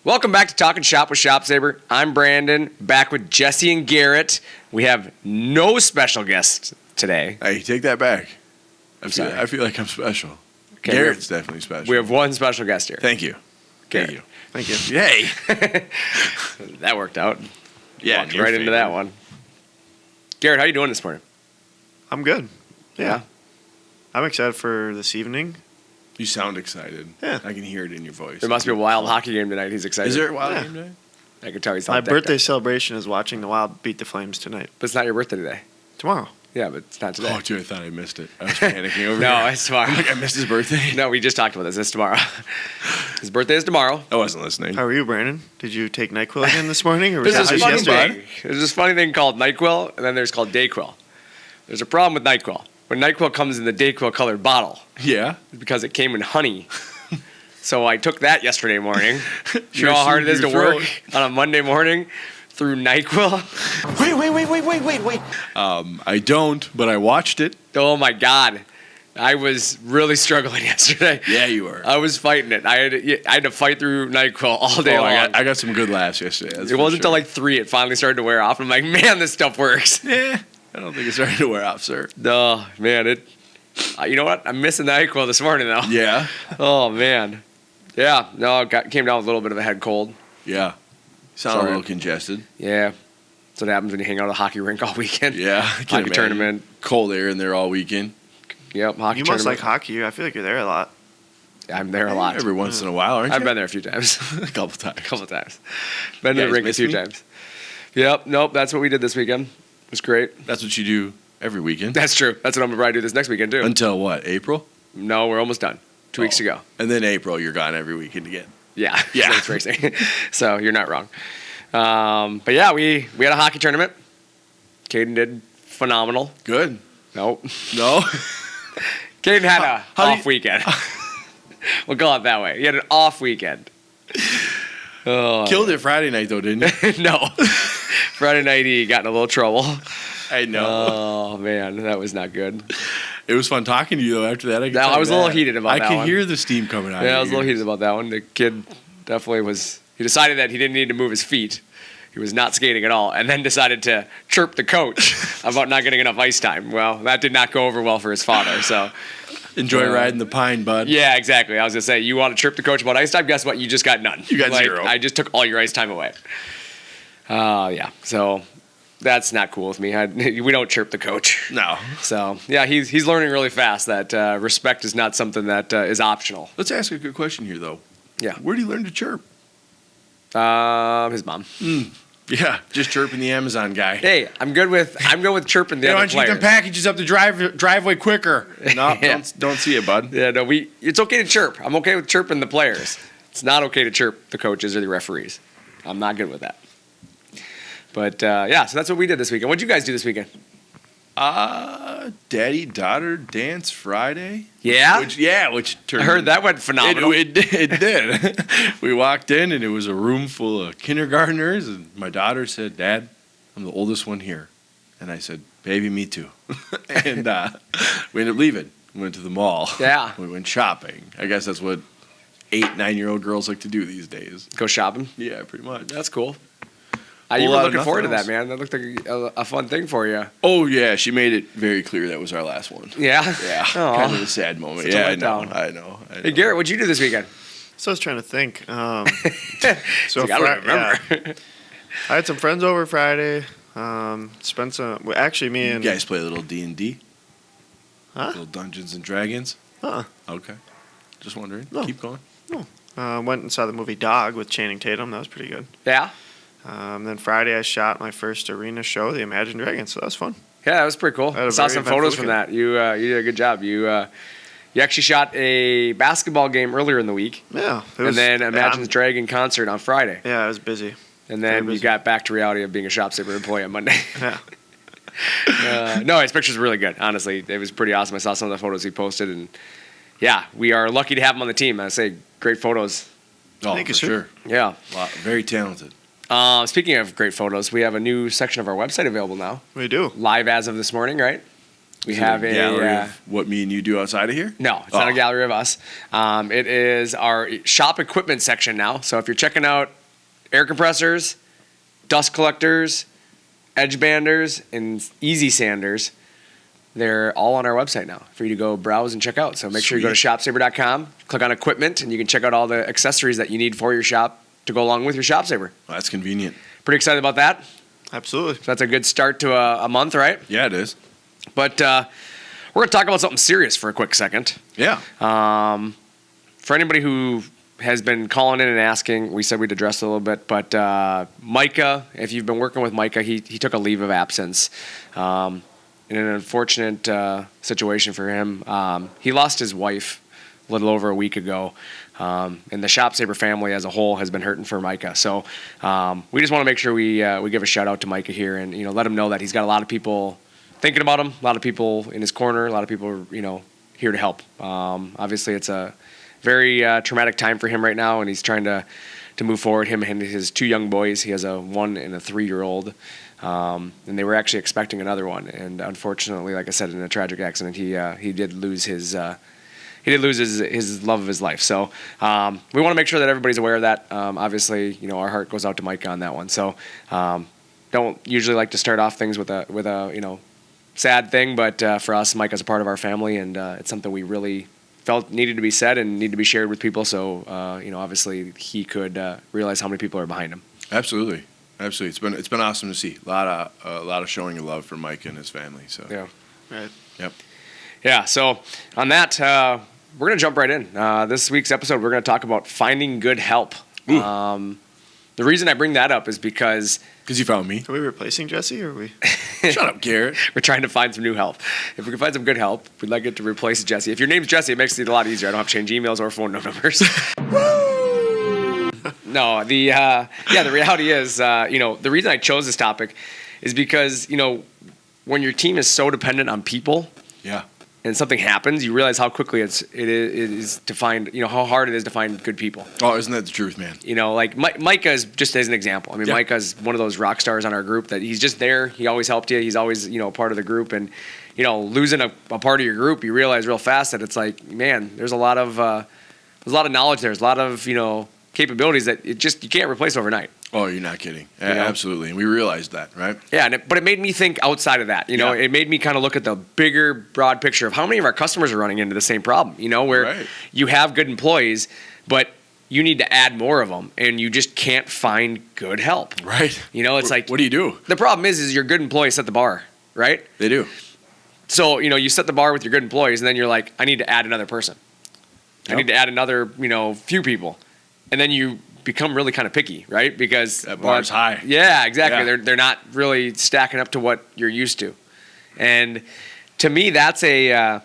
Welcome back to Talkin Shop with ShopSabre. I'm Brandon, back with Jesse and Garrett. We have no special guests today. Hey, take that back. I'm sorry. I feel like I'm special. Okay, Garrett's definitely special. We have one special guest here. Thank you. Garrett. Thank you. Yay. That worked out. Yeah, Walked right into that one. Garrett, how you doing this morning? I'm good. Yeah. I'm excited for this evening. You sound excited. Yeah. I can hear it in your voice. There must be a Wild hockey game tonight. He's excited. Is there a Wild Yeah. game today? I can tell he's My all decked birthday out. celebration is watching the Wild beat the Flames tonight. But it's not your birthday today. Tomorrow. Yeah, but it's not today. Oh, dude, I thought I missed it. I was panicking over No, here. it's tomorrow. I'm like, I missed his birthday? No, we just talked about this. It's tomorrow. His birthday is tomorrow. I wasn't listening. How are you, Brandon? Did you take NyQuil again this morning, or was There's that this just funny yesterday? thing. There's this funny thing called NyQuil, and then there's called DayQuil. There's a problem with NyQuil. When NyQuil comes in the DayQuil colored bottle, Yeah? it's because it came in honey. So I took that yesterday morning. You Sure know how hard it is to soothed your work on a Monday morning through NyQuil? Wait. I don't, but I watched it. Oh my God. I was really struggling yesterday. Yeah, you were. I was fighting it. I had to fight through NyQuil all day long. I got some good laughs yesterday. That's It for wasn't until sure. like 3 it finally started to wear off. I'm like, man, this stuff works. Yeah. I don't think it's starting to wear off, sir. Oh, man. You know what? I'm missing the NyQuil this morning, though. Yeah? Oh, man. Yeah. No, it came down with a little bit of a head cold. Yeah. Sound Sorry. a little congested. Yeah. That's what happens when you hang out at a hockey rink all weekend. Yeah. I can Hockey imagine. tournament. Cold air in there all weekend. Yep, hockey You tournament. must like hockey. I feel like you're there a lot. I'm there a lot. Every once in a while, aren't you? I've been there a few times. a couple times. couple times. Been to You the guys rink a miss few me? times. Yep. Nope. That's what we did this weekend. It was great. That's what you do every weekend. That's true. That's what I'm going to probably do this next weekend, too. Until what? April? No, we're almost done. 2 weeks to go. And then April, you're gone every weekend again. Yeah. Yeah. It's racing. So you're not wrong. But yeah, we had a hockey tournament. Caden did phenomenal. Good. Nope. No? Caden had a how do off weekend. We'll call it that way. He had an off weekend. Oh, Killed it Friday night, though, didn't you? no. Friday night he got in a little trouble. I know. Oh man, that was not good. It was fun talking to you, though, after that. No, I was a little heated about I that could one. hear the steam coming out. Yeah, I of was a your little heated ears. about that one. The kid definitely was. He decided that he didn't need to move his feet. He was not skating at all, and then decided to chirp the coach about not getting enough ice time. Well, that did not go over well for his father. So, Enjoy riding the pine, bud. yeah, exactly. I was gonna say, you want to chirp the coach about ice time? Guess what? You just got none. You got zero. I just took all your ice time away. Yeah. So that's not cool with me. We don't chirp the coach. No. So yeah, he's learning really fast that respect is not something that is optional. Let's ask a good question here, though. Yeah. Where did he learn to chirp? His mom. Yeah, just chirping the Amazon guy. Hey, I'm good with chirping the Hey, why other don't you get them players. packages up the driveway quicker? No, Yeah. don't see it, bud. Yeah, no, it's okay to chirp. I'm okay with chirping the players. It's not okay to chirp the coaches or the referees. I'm not good with that. But yeah, so that's what we did this weekend. What'd you guys do this weekend? Daddy-daughter dance Friday. Yeah? Which I turned. heard that went phenomenal. It did. We walked in and it was a room full of kindergartners, and my daughter said, "Dad, I'm the oldest one here," and I said, "Baby, me too." And we ended up leaving. We went to the mall. Yeah. We went shopping. I guess that's what 8-9-year-old girls like to do these days. Go shopping. Yeah, pretty much. That's cool. Whole You were lot of looking forward to nothing that, else. man. That looked like a fun thing for you. Oh yeah, she made it very clear that was our last one. Yeah? Yeah, Aw. kind of a sad moment. Such a Yeah, I know. letdown. I know. Hey, Garrett, what'd you do this weekend? So I was trying to think. So I Fri- don't remember. yeah. I had some friends over Friday. Spent some. Well, actually, me You and guys play a little D&D? Huh? Little Dungeons and Dragons? Okay. Just wondering. No. Keep going. went and saw the movie Dog with Channing Tatum. That was pretty good. Yeah? Then Friday I shot my first arena show, the Imagine Dragons. So that was fun. Yeah, that was pretty cool. I had I a saw very some eventful photos from weekend. that. You did a good job. You actually shot a basketball game earlier in the week, Yeah. It and was, then Imagine's yeah, Dragon concert on Friday, I was busy. and very then you busy. got back to reality of being a ShopSabre employee on Monday. Yeah. No, his pictures were really good. Honestly, it was pretty awesome. I saw some of the photos he posted, and yeah, we are lucky to have him on the team. I say great photos. Oh, Thank you, for sir. sure. Yeah. Wow, very talented. Speaking of great photos, we have a new section of our website available now, We do. live as of this morning, right? We Is it have a gallery of what me and you do outside of here? No, it's not a gallery of us. It is our shop equipment section now. So if you're checking out air compressors, dust collectors, edge banders, and easy sanders, they're all on our website now for you to go browse and check out. So make sure you go to ShopSabre.com, click on equipment, and you can check out all the accessories that you need for your shop to go along with your ShopSabre. Well, that's convenient. Pretty excited about that. Absolutely. So that's a good start to a month, right? Yeah, it is. But we're going to talk about something serious for a quick second. Yeah. For anybody who has been calling in and asking, we said we'd address it a little bit, but Micah, if you've been working with Micah, he took a leave of absence in an unfortunate situation for him. He lost his wife a little over a week ago, and the ShopSabre family as a whole has been hurting for Micah. So we just want to make sure we give a shout out to Micah here and let him know that he's got a lot of people thinking about him, a lot of people in his corner, a lot of people here to help. Obviously, it's a very traumatic time for him right now, and he's trying to move forward. Him and his two young boys. He has a 1 and a 3-year-old, and they were actually expecting another one. And unfortunately, like I said, in a tragic accident, he did lose his love of his life. So we want to make sure that everybody's aware of that. Obviously, our heart goes out to Micah on that one. So don't usually like to start off things with a sad thing, but for us, Micah's a part of our family, and it's something we really felt needed to be said and need to be shared with people. So obviously he could realize how many people are behind him. Absolutely. It's been awesome to see a lot of showing of love for Mike and his family. So Yeah. Right. Yep. Yeah. So on that, we're gonna jump right in. This week's episode, we're gonna talk about finding good help. The reason I bring that up is because you found me. Are we replacing Jesse, or are we? Shut up, Garrett. we're trying to find some new help. If we can find some good help, we'd like it to replace Jesse. If your name's Jesse, it makes it a lot easier. I don't have to change emails or phone numbers. No, the reality is, the reason I chose this topic is because, when your team is so dependent on people Yeah. and something happens, you realize how quickly it is to find, how hard it is to find good people. Oh, isn't that the truth, man? Like Micah is just as an example. I mean, Yeah. Micah's one of those rock stars on our group that he's just there. He always helped you. He's always, a part of the group. And, losing a part of your group, you realize real fast that it's like, man, there's a lot of knowledge there. There's a lot of, capabilities that you can't replace overnight. Oh, you're not kidding. Absolutely. And we realized that, right? Yeah, but it made me think outside of that. Yeah. It made me kind of look at the bigger, broad picture of how many of our customers are running into the same problem. Where Right. you have good employees, but you need to add more of them, and you just can't find good help. Right. It's like, what do you do? the problem is your good employees set the bar, right? They do. So you set the bar with your good employees, and then you're like, I need to add another person. I Yep. need to add another, few people, and then you become really kind of picky, right? Because That bar's high. Yeah, exactly. Yeah. They're not really stacking up to what you're used to, and to me, that's a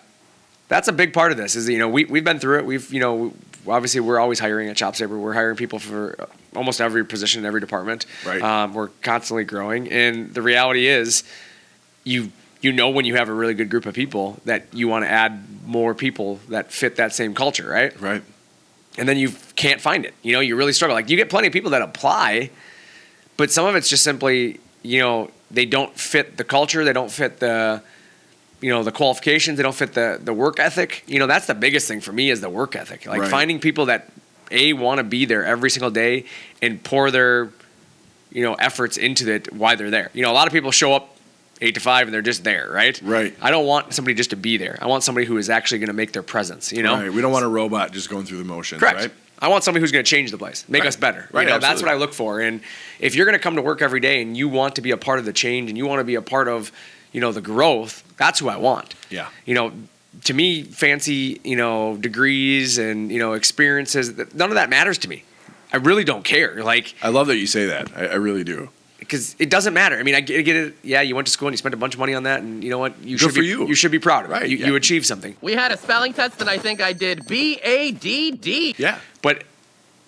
big part of this. Is we've been through it. We've obviously we're always hiring at ShopSabre. We're hiring people for almost every position in every department. Right. We're constantly growing, and the reality is, when you have a really good group of people that you want to add more people that fit that same culture, right? Right. And then you can't find it. You really struggle. Like, you get plenty of people that apply, but some of it's just simply, they don't fit the culture. They don't fit the qualifications. They don't fit the work ethic. That's the biggest thing for me is the work ethic. Like, Right. finding people that want to be there every single day and pour their, efforts into it while they're there. A lot of people show up 8 to 5 and they're just there, right? Right. I don't want somebody just to be there. I want somebody who is actually going to make their presence, Right. We don't want a robot just going through the motions, Correct. right? I want somebody who's going to change the place, make Right. us better. Right, That's absolutely. what I look for. And if you're going to come to work every day and you want to be a part of the change and you want to be a part of, the growth, that's who I want. Yeah. To me, fancy, degrees and, experiences, none of that matters to me. I really don't care. Like, I love that you say that. I really do. because it doesn't matter. I mean, I get it. Yeah, you went to school and you spent a bunch of money on that, and you know what? You Good for you. You should be proud of it. Right, You, yeah. you achieved something. We had a spelling test, and I think I did BADD. Yeah. But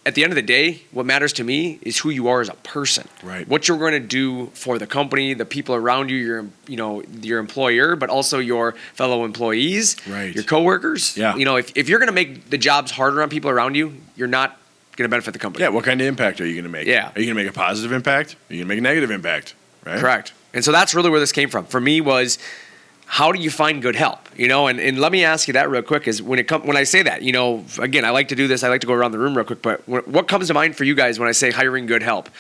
at the end of the day, what matters to me is who you are as a person. Right. What you're going to do for the company, the people around you, your employer, but also your fellow employees, Right. your coworkers. Yeah. If you're going to make the jobs harder on people around you, you're not going to benefit the company. Yeah, what kind of impact are you going to make? Yeah. Are you going to make a positive impact? Are you going to make a negative impact? Right? Correct. And so that's really where this came from. For me was, how do you find good help? And let me ask you that real quick is when I say that, again, I like to do this. I like to go around the room real quick, but what comes to mind for you guys when I say hiring good help?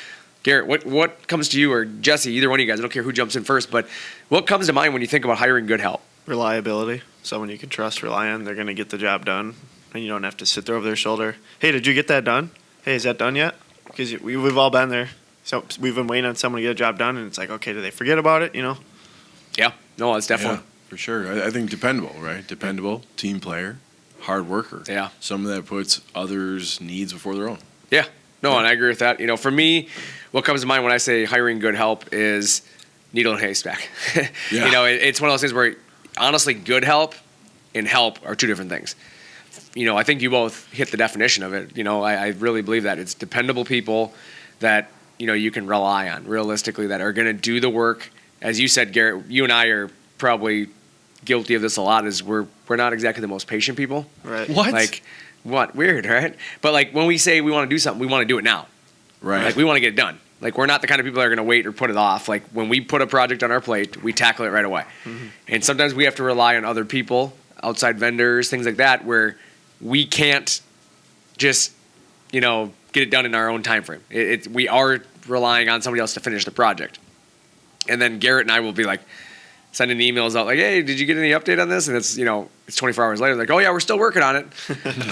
Garrett, what comes to you, or Jesse, either one of you guys, I don't care who jumps in first, but what comes to mind when you think about hiring good help? Reliability. Someone you can trust, rely on. They're going to get the job done, and you don't have to sit there over their shoulder. Hey, did you get that done? Hey, is that done yet? Because we've all been there. So we've been waiting on someone to get a job done, and it's like, okay, do they forget about it? Yeah. No, it's definitely. Yeah, for sure. I think dependable, right? Dependable, team player, hard worker. Yeah. Someone that puts others' needs before their own. Yeah. No, and I agree with that. For me, what comes to mind when I say hiring good help is needle and haystack. Yeah. It's one of those things where, honestly, good help and help are two different things. I think you both hit the definition of it. I really believe that. It's dependable people that, you can rely on realistically, that are going to do the work. As you said, Garrett, you and I are probably guilty of this a lot, is we're not exactly the most patient people. Right. What? What? Weird, right? But when we say we want to do something, we want to do it now. Right. We want to get it done. We're not the kind of people that are going to wait or put it off. When we put a project on our plate, we tackle it right away. Mm-hmm. And sometimes we have to rely on other people, outside vendors, things like that, where we can't just, get it done in our own time frame. We are relying on somebody else to finish the project. And then Garrett and I will be sending emails out hey, did you get any update on this? And it's, it's 24 hours later. Oh yeah, we're still working on it.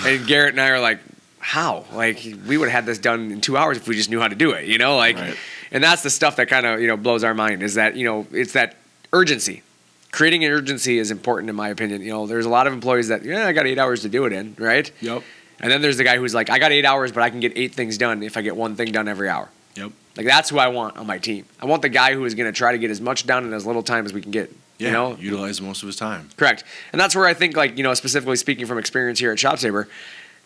And Garrett and I are how? We would have had this done in 2 hours if we just knew how to do it, Right. And that's the stuff that kind of, blows our mind, is that, it's that urgency. Creating an urgency is important in my opinion. There's a lot of employees that, I got 8 hours to do it in, right? Yep. And then there's the guy who's I got 8 hours, but I can get 8 things done if I get one thing done every hour. Yep. That's who I want on my team. I want the guy who is going to try to get as much done in as little time as we can get. Yeah, utilize most of his time. Correct. And that's where I think, specifically speaking from experience here at ShopSabre,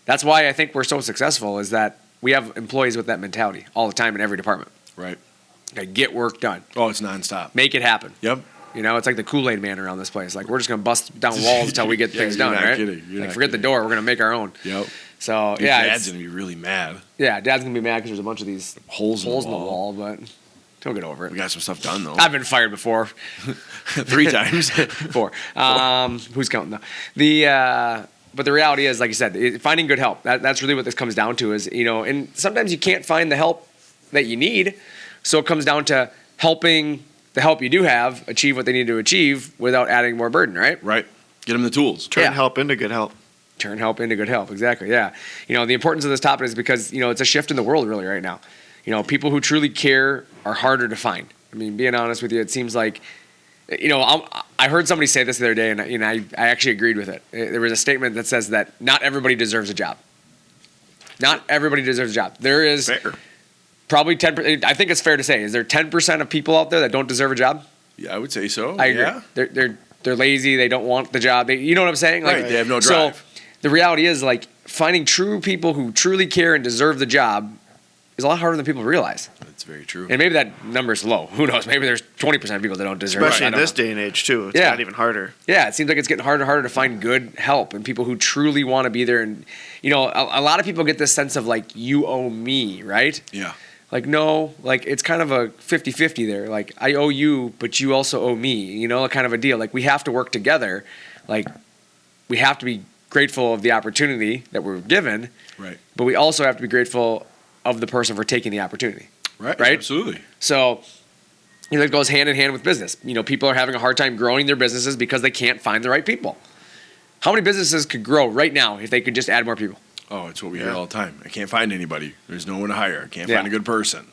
that's why I think we're so successful, is that we have employees with that mentality all the time in every department. Right. Get work done. Oh, it's nonstop. Make it happen. Yep. It's like the Kool-Aid man around this place. We're just going to bust down walls until we get things done, right? Forget the door. We're going to make our own. Yep. So, Your dad's going to be really mad. Yeah, Dad's going to be mad because there's a bunch of these holes in the wall, but he'll get over it. We got some stuff done, though. I've been fired before. 3 times. 4. Who's counting, though? But the reality is, like you said, finding good help. That's really what this comes down to is, and sometimes you can't find the help that you need. So it comes down to helping the help you do have achieve what they need to achieve without adding more burden, right? Right. Get them the tools. Turn help into good help. Turn help into good help. Exactly. Yeah. The importance of this topic is because, it's a shift in the world really right now. People who truly care are harder to find. I mean, being honest with you, it seems like, I heard somebody say this the other day, and I actually agreed with it. There was a statement that says that not everybody deserves a job. Not everybody deserves a job. There is probably 10%. I think it's fair to say, is there 10% of people out there that don't deserve a job? Yeah, I would say so. I agree. Yeah. They're lazy. They don't want the job. You know what I'm saying? Right. They have no drive. So the reality is, finding true people who truly care and deserve the job is a lot harder than people realize. That's very true. And maybe that number's low. Who knows? Maybe there's 20% of people that don't deserve it. Especially in this day and age, too. It's got even harder. Yeah, it seems like it's getting harder and harder to find good help and people who truly want to be there. And, a lot of people get this sense of, you owe me, right? Yeah. No, it's kind of a 50-50 there. I owe you, but you also owe me, kind of a deal. We have to work together. We have to be grateful of the opportunity that we're given. Right. But we also have to be grateful of the person for taking the opportunity. Right. Right? Absolutely. So, it goes hand in hand with business. People are having a hard time growing their businesses because they can't find the right people. How many businesses could grow right now if they could just add more people? Oh, it's what we hear all the time. I can't find anybody. There's no one to hire. I can't find a good person.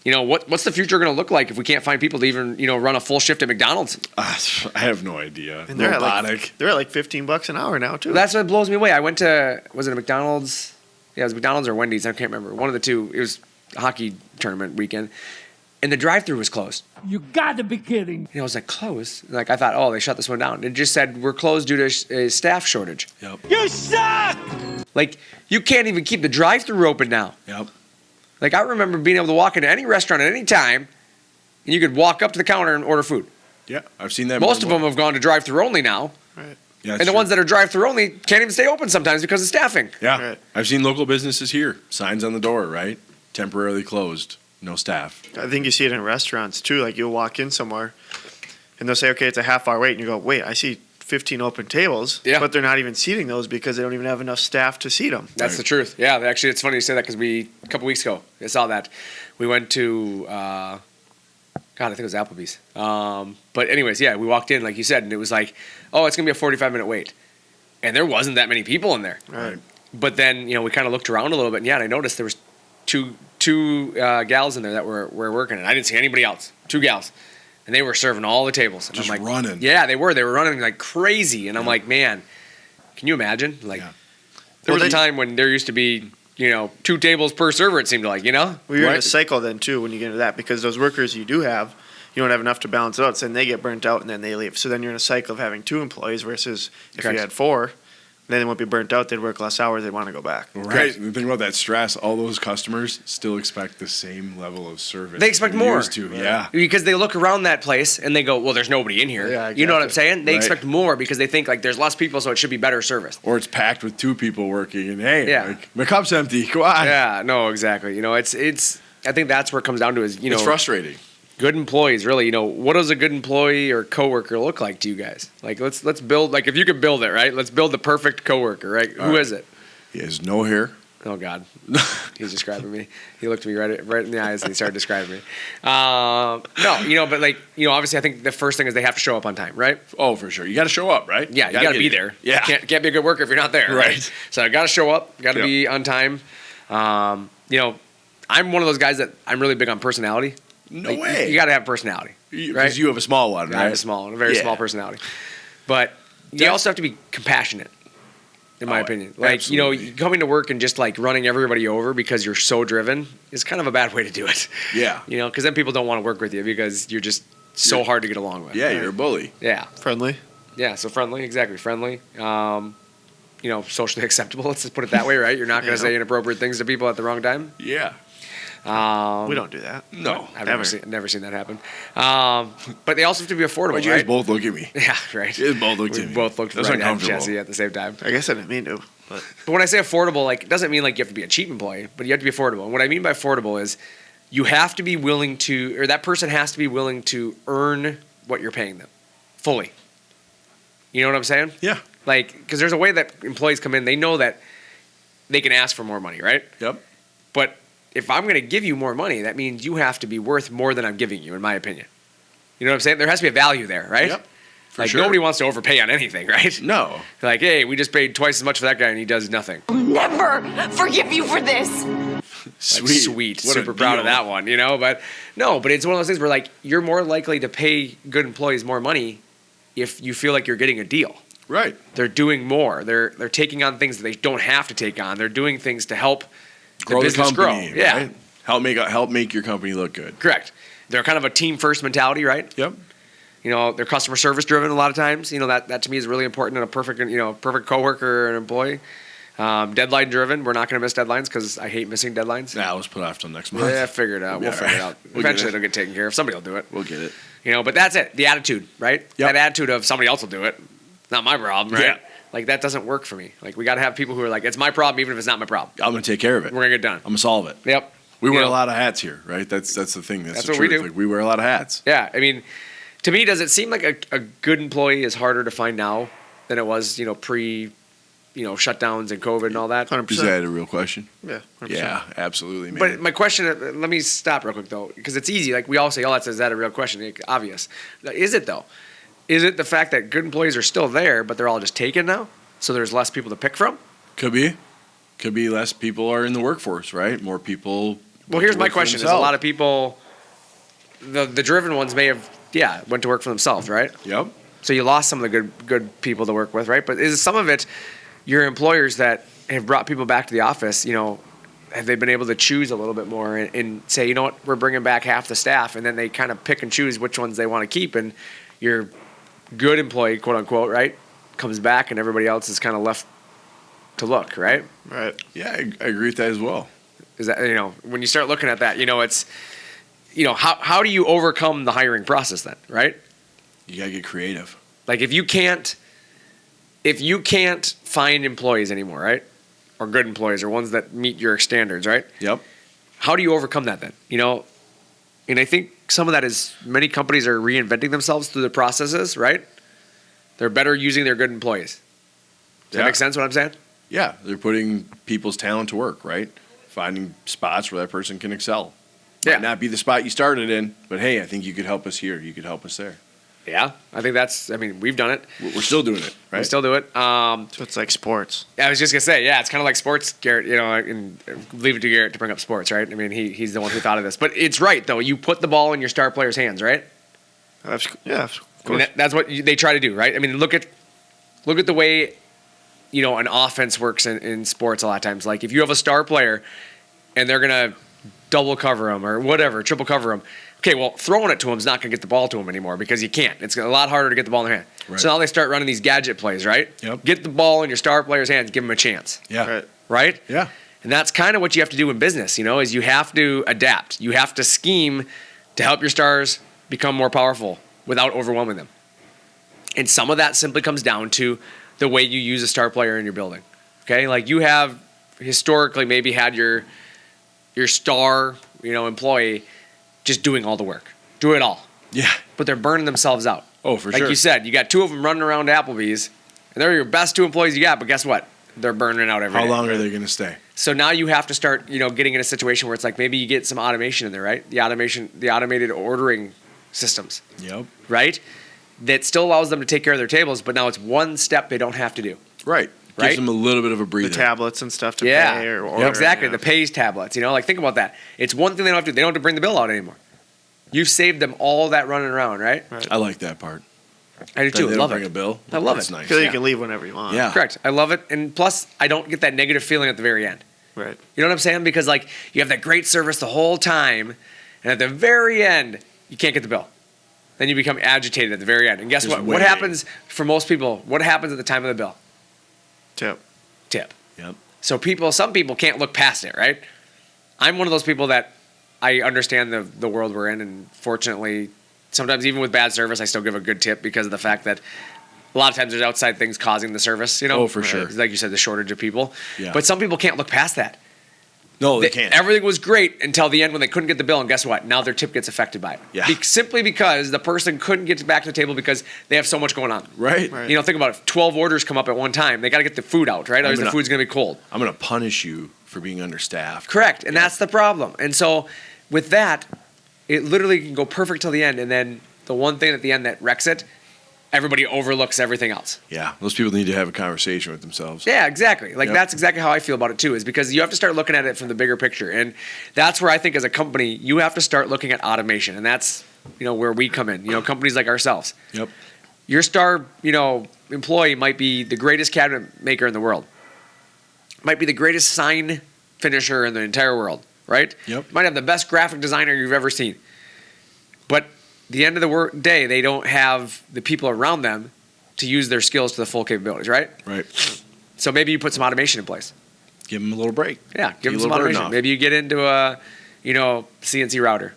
What's the future going to look like if we can't find people to even, run a full shift at McDonald's? I have no idea. And they're robotic. They're at $15 an hour now, too. That's what blows me away. I went to, was it a McDonald's? Yeah, it was McDonald's or Wendy's. I can't remember. One of the two. It was a hockey tournament weekend. And the drive-thru was closed. You got to be kidding. I was closed? I thought, oh, they shut this one down. It just said, we're closed due to a staff shortage. Yep. You suck! You can't even keep the drive-thru open now. Yep. I remember being able to walk into any restaurant at any time, and you could walk up to the counter and order food. Yeah, I've seen that. Most of them have gone to drive-thru only now. Right. Yeah, and the ones that are drive-thru only can't even stay open sometimes because of staffing. Yeah. Right. I've seen local businesses here. Signs on the door, right? Temporarily closed. No staff. I think you see it in restaurants, too. You'll walk in somewhere, and they'll say, okay, it's a half hour wait, and you go, wait, I see 15 open tables, Yeah. but they're not even seating those because they don't even have enough staff to seat them. That's the truth. Yeah, actually, it's funny you say that because a couple weeks ago, I saw that. We went to, I think it was Applebee's. But anyways, yeah, we walked in, like you said, and it was like, oh, it's going to be a 45-minute wait. And there wasn't that many people in there. Right. But then, we kind of looked around a little bit, and I noticed there was two gals in there that were working, and I didn't see anybody else. 2 gals. And they were serving all the tables. And Just I'm like, running. Yeah, they were. They were running like crazy. And I'm like, man, can you imagine? Like, there was a time when there used to be, 2 tables per server, it seemed like, Well, you're in Right? a cycle then, too, when you get into that, because those workers you do have, you don't have enough to balance it out, so then they get burnt out and then they leave. So then you're in a cycle of having 2 employees versus if Correct. you had 4, then they won't be burnt out, they'd work less hours, they'd want to go back. Right. And think about that stress. All those customers still expect the same level of service. They expect they're more. used to. Yeah. Because they look around that place and they go, well, there's nobody in here. Yeah, You know what I'm exactly. saying? They Right. expect more because they think like there's less people, so it should be better service. Or it's packed with 2 people working, and hey, Yeah. like, my cup's empty. Go on. Yeah, no, exactly. It's. I think that's where it comes down to is It's frustrating. good employees. Really, what does a good employee or coworker look like to you guys? Like let's build if you could build it right. Let's build the perfect coworker. Right? Who is it? He has no hair. Oh God, he's describing me. He looked me right in the eyes and he started describing me. No, but obviously I think the first thing is they have to show up on time, right? Oh, for sure. You got to show up, right? Yeah, you got to be get there. Yeah. Can't be a good worker if you're not there. Right. So I got to show up. Got to Yep. be on time. I'm one of those guys that I'm really big on personality. No way. You got to have personality, Because right? you have a small one, I have right? a small, a very Yeah. small personality. But you also have to be compassionate, in my Oh, opinion. Like, absolutely. coming to work and just like running everybody over because you're so driven is kind of a bad way to do it. Yeah. Because then people don't want to work with you because you're just so hard to get along with. Yeah, you're a bully. Yeah. Friendly. Yeah. So friendly, exactly. Friendly. Socially acceptable. Let's just put it that way, right? You're not going to say inappropriate things to people at the wrong time. Yeah. We don't do that. No. I've Never. never seen that happen. But they also have to be affordable, Why'd you guys right? both look at me? Yeah, right. You guys both looked We at me. both looked That's right at uncomfortable. Jesse at the same time. I guess I didn't mean to. But But when I say affordable, like, it doesn't mean like you have to be a cheap employee, but you have to be affordable. And what I mean by affordable is you have to be willing to, or that person has to be willing to earn what you're paying them fully. You know what I'm saying? Yeah. Like, because there's a way that employees come in, they know that they can ask for more money, right? Yep. But if I'm going to give you more money, that means you have to be worth more than I'm giving you, in my opinion. You know what I'm saying? There has to be a value there, right? Yep. For Like, sure. nobody wants to overpay on anything, right? No. Like, hey, we just paid twice as much for that guy and he does nothing. Never forgive you for this. Sweet. Like, sweet. What a Super proud of deal. that one, But no, but it's one of those things where, like, you're more likely to pay good employees more money if you feel like you're getting a deal. Right. They're doing more. They're taking on things that they don't have to take on. They're doing things to help Grow the the business company. grow. Yeah, Right? Help make your company look good. correct. They're kind of a team first mentality, right? Yep. They're customer service driven a lot of times. That to me is really important in a perfect coworker or an employee. Deadline driven. We're not going to miss deadlines because I hate missing deadlines. Nah, let's put it off till next month. Yeah, figure it out. We'll We'll be figure it all out. right. We'll get Eventually it. it'll get taken care of. Somebody will do it. We'll get it. But that's it. The attitude, right? Yep. That attitude of somebody else will do it. Not my problem, right? Yeah. Like, that doesn't work for me. Like, we got to have people who are like, it's my problem even if it's not my problem. I'm gonna take care of it. We're going to get done. I'm gonna solve it. Yep. We wear You a know? lot of hats here, right? That's the thing. That's the what we truth. do. Like, we wear a lot of hats. Yeah. I mean, to me, does it seem like a good employee is harder to find now than it was, pre, shutdowns and COVID and all that? 100%. Is that a real question? Yeah. 100%. Yeah, absolutely, man. But my question, let me stop real quick though, because it's easy. Like, we all say, oh, is that a real question? Like, obvious. Is it though? Is it the fact that good employees are still there, but they're all just taken now? So there's less people to pick from? Could be less people are in the workforce, right? More people. Well, here's my work for question: is a themselves. lot of people, the driven ones may have, went to work for themselves, right? Yep. So you lost some of the good people to work with, right? But is some of it your employers that have brought people back to the office? Have they been able to choose a little bit more and say, you know what, we're bringing back half the staff, and then they kind of pick and choose which ones they want to keep, and your good employee, quote unquote, right, comes back, and everybody else is kind of left to look, right? Right. Yeah, I agree with that as well. Is that, when you start looking at that, it's, how do you overcome the hiring process then, right? You gotta get creative. Like, if you can't find employees anymore, right, or good employees or ones that meet your standards, right? Yep. How do you overcome that then? And I think some of that is many companies are reinventing themselves through the processes, right? They're better using their good employees. Does that make sense what I'm saying? Yeah, they're putting people's talent to work, right? Finding spots where that person can excel. Yeah. Might not be the spot you started in, but hey, I think you could help us here. You could help us there. Yeah, I think we've done it. We're still doing it, right? We still do it. So it's like sports. I was just going to say, yeah, it's kind of like sports, Garrett, and leave it to Garrett to bring up sports, right? I mean, he's the one who thought of this. But it's right, though. You put the ball in your star players' hands, right? Yeah, of I course. mean, that's what they try to do, right? I mean, look at the way, an offense works in sports a lot of times. Like, if you have a star player and they're going to double cover him or whatever, triple cover him, okay, well, throwing it to him is not going to get the ball to him anymore because you can't. It's a lot harder to get the ball in their hand. Right. So now they start running these gadget plays, right? Yep. Get the ball in your star player's hands, give them a chance, Yeah. right? Yeah. And that's kind of what you have to do in business, is you have to adapt. You have to scheme to help your stars become more powerful without overwhelming them. And some of that simply comes down to the way you use a star player in your building. Okay? Like you have historically maybe had your star, employee just doing all the work. Do it all. Yeah. But they're burning themselves out. Oh, for like sure. Like you said, you got two of them running around Applebee's, and they're your best two employees you got, but guess what? They're burning out every day. How long are they going to stay? So now you have to start, getting in a situation where it's like maybe you get some automation in there, right? The automated ordering systems, Yep. right? That still allows them to take care of their tables, but now it's one step they don't have to do. Right. Right? Gives them a little bit of a breather. The tablets and stuff to Yeah, pay or order. exactly. Yeah. The pays tablets, like think about that. It's one thing they don't have to do. They don't have to bring the bill out anymore. You've saved them all that running around, right? I like that part. I do too. They I don't love bring it. a bill. I love That's it. nice. Because you can leave whenever you want. Yeah. Correct. I love it. And plus, I don't get that negative feeling at the very end. Right. You know what I'm saying? Because like you have that great service the whole time, and at the very end, you can't get the bill. Then you become agitated at the very end. And guess Just what? What waiting. happens for most people? What happens at the time of the bill? Tip. Tip. Yep. So some people can't look past it, right? I'm one of those people that I understand the world we're in, and fortunately, sometimes even with bad service, I still give a good tip because of the fact that a lot of times there's outside things causing the service. Oh, for sure. Like you said, the shortage of people. Yeah. But some people can't look past that. No, they can't. Everything was great until the end when they couldn't get the bill, and guess what? Now their tip gets affected by it. Yeah. Simply because the person couldn't get back to the table because they have so much going on. Right. Right. Think about it. 12 orders come up at one time. They got to get the food out, right? Otherwise the food's going to be cold. I'm going to punish you for being understaffed. Correct. And that's the problem. And so with that, it literally can go perfect till the end. And then the one thing at the end that wrecks it, everybody overlooks everything else. Yeah. Those people need to have a conversation with themselves. Yeah, exactly. Like Yep. that's exactly how I feel about it too, is because you have to start looking at it from the bigger picture. And that's where I think as a company, you have to start looking at automation. And that's, where we come in, companies like ourselves. Yep. Your star, employee might be the greatest cabinet maker in the world. Might be the greatest sign finisher in the entire world, right? Yep. Might have the best graphic designer you've ever seen. But the end of the day, they don't have the people around them to use their skills to the full capabilities, right? Right. So maybe you put some automation in place. Give them a little break. Yeah, give Take a them some little burden automation. off. Maybe you get into a, CNC router,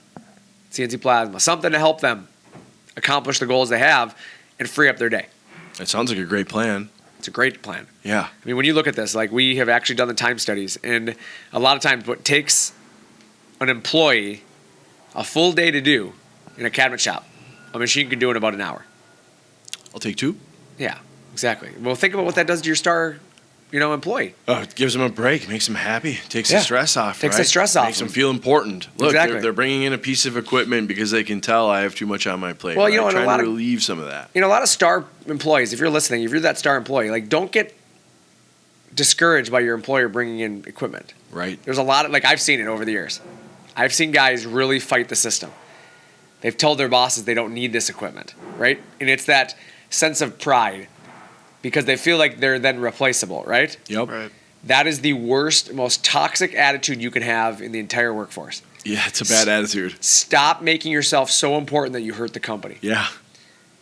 CNC plasma, something to help them accomplish the goals they have and free up their day. That sounds like a great plan. It's a great plan. Yeah. I mean, when you look at this, like we have actually done the time studies, and a lot of times what takes an employee a full day to do in a cabinet shop, a machine can do in about an hour. I'll take 2. Yeah, exactly. Well, think about what that does to your star, employee. Oh, it gives them a break, makes them happy, takes Yeah. the stress off. Takes the right? stress off Makes them them. feel important. Look, Exactly. they're bringing in a piece of equipment because they can tell I have too much on my plate. Well, right? and a Trying lot to of- relieve some of that. A lot of star employees, if you're listening, if you're that star employee, like don't get discouraged by your employer bringing in equipment. Right. There's a lot of, I've seen it over the years. I've seen guys really fight the system. They've told their bosses they don't need this equipment, right? And it's that sense of pride because they feel like they're then replaceable, right? Yep. Right. That is the worst, most toxic attitude you can have in the entire workforce. Yeah, it's a bad attitude. Stop making yourself so important that you hurt the company. Yeah.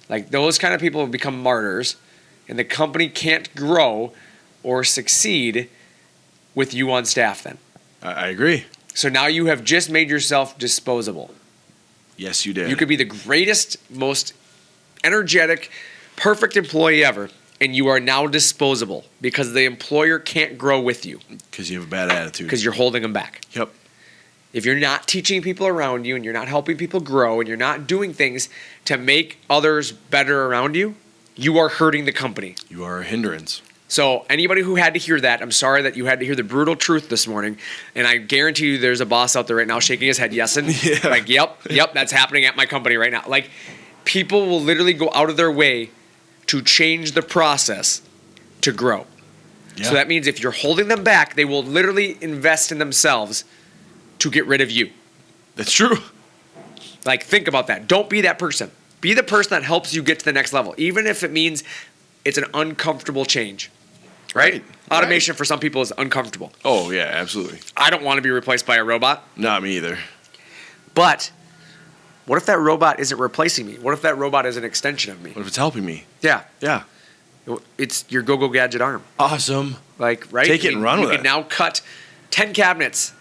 Like those kind of people have become martyrs, and the company can't grow or succeed with you on staff then. I agree. So now you have just made yourself disposable. Yes, you did. You could be the greatest, most energetic, perfect employee ever, and you are now disposable because the employer can't grow with you Because you have a bad attitude. because you're holding them back. Yep. if you're not teaching people around you and you're not helping people grow and you're not doing things to make others better around you, you are hurting the company. You are a hindrance. So anybody who had to hear that, I'm sorry that you had to hear the brutal truth this morning. And I guarantee you there's a boss out there right now shaking his head, yes, and like, yep, that's happening at my company right now. Like, people will literally go out of their way to change the process to grow. Yeah. So that means if you're holding them back, they will literally invest in themselves to get rid of you. That's true. Like, think about that. Don't be that person. Be the person that helps you get to the next level, even if it means it's an uncomfortable change. Right? Automation for some people is uncomfortable. Oh, yeah, absolutely. I don't want to be replaced by a robot. Not me either. But what if that robot isn't replacing me? What if that robot is an extension of me? What if it's helping me? Yeah. Yeah. It's your go-go gadget arm. Awesome. Like, right? Take it and run with You it. can now cut 10 cabinets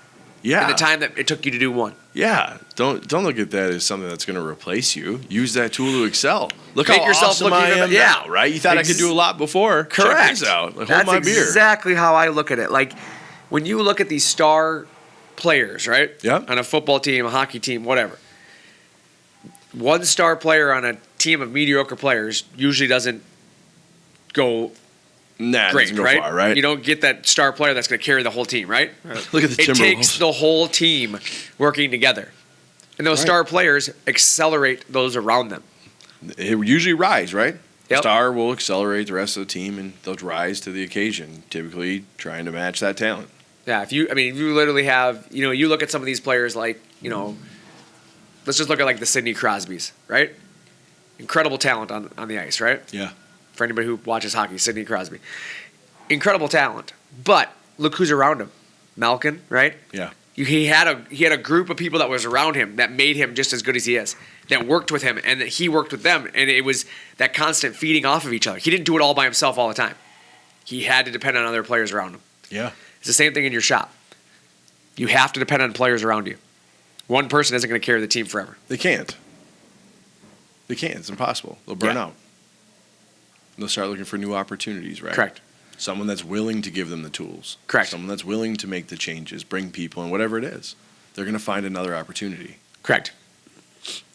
Yeah. in the time that it took you to do one. Yeah. Don't look at that as something that's going to replace you. Use that tool to excel. Look Make how yourself awesome look I even am better. now, right? You thought I could do a lot before. Correct. Check this out. Like, hold That's my beer. exactly how I look at it. Like, when you look at these star players, right? Yep. On a football team, a hockey team, whatever. One star player on a team of mediocre players usually doesn't go Nah, it great, doesn't go right? far, right? You don't get that star player that's going to carry the whole team, right? Look at the It takes Timberwolves. the whole team working together. And those Right. star players accelerate those around them. It usually rise, right? The Yep. star will accelerate the rest of the team, and they'll rise to the occasion, typically trying to match that talent. Yeah, if you literally have, you look at some of these players like, let's just look at like the Sidney Crosbys, right? Incredible talent on the ice, right? Yeah. For anybody who watches hockey, Sidney Crosby. Incredible talent. But look who's around him. Malkin, right? Yeah. He had a group of people that was around him that made him just as good as he is, that worked with him, and that he worked with them, and it was that constant feeding off of each other. He didn't do it all by himself all the time. He had to depend on other players around him. Yeah. It's the same thing in your shop. You have to depend on players around you. One person isn't going to carry the team forever. They can't. They can't. It's impossible. They'll burn Yeah. out. They'll start looking for new opportunities, right? Correct. Someone that's willing to give them the tools. Correct. Someone that's willing to make the changes, bring people, and whatever it is. They're going to find another opportunity. Correct.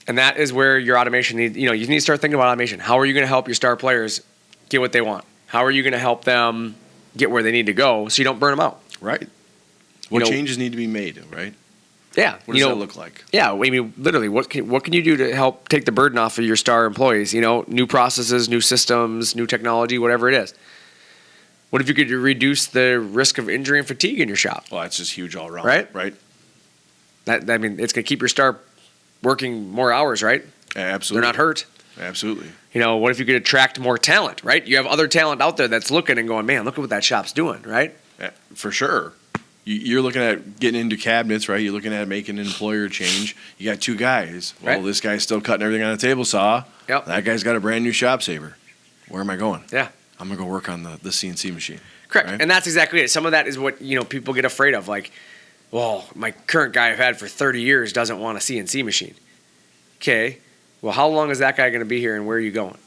And that is where your automation needs, you need to start thinking about automation. How are you going to help your star players get what they want? How are you going to help them get where they need to go so you don't burn them out? Right. What know- changes need to be made, right? Yeah. What does that look like? Yeah, I mean, literally, what can you do to help take the burden off of your star employees? New processes, new systems, new technology, whatever it is. What if you could reduce the risk of injury and fatigue in your shop? Well, that's just huge all around. Right? Right. It's going to keep your star working more hours, right? Absolutely. They're not hurt. Absolutely. What if you could attract more talent, right? You have other talent out there that's looking and going, man, look at what that shop's doing, right? For sure. You're looking at getting into cabinets, right? You're looking at making an employer change. You got two guys. Well, Right. this guy's still cutting everything on the table saw. Yep. That guy's got a brand new ShopSabre. Where am I going? Yeah. I'm going to go work on the CNC machine. Correct. Right? And that's exactly it. Some of that is what, people get afraid of. Like, well, my current guy I've had for 30 years doesn't want a CNC machine. Okay. Well, how long is that guy going to be here and where are you going?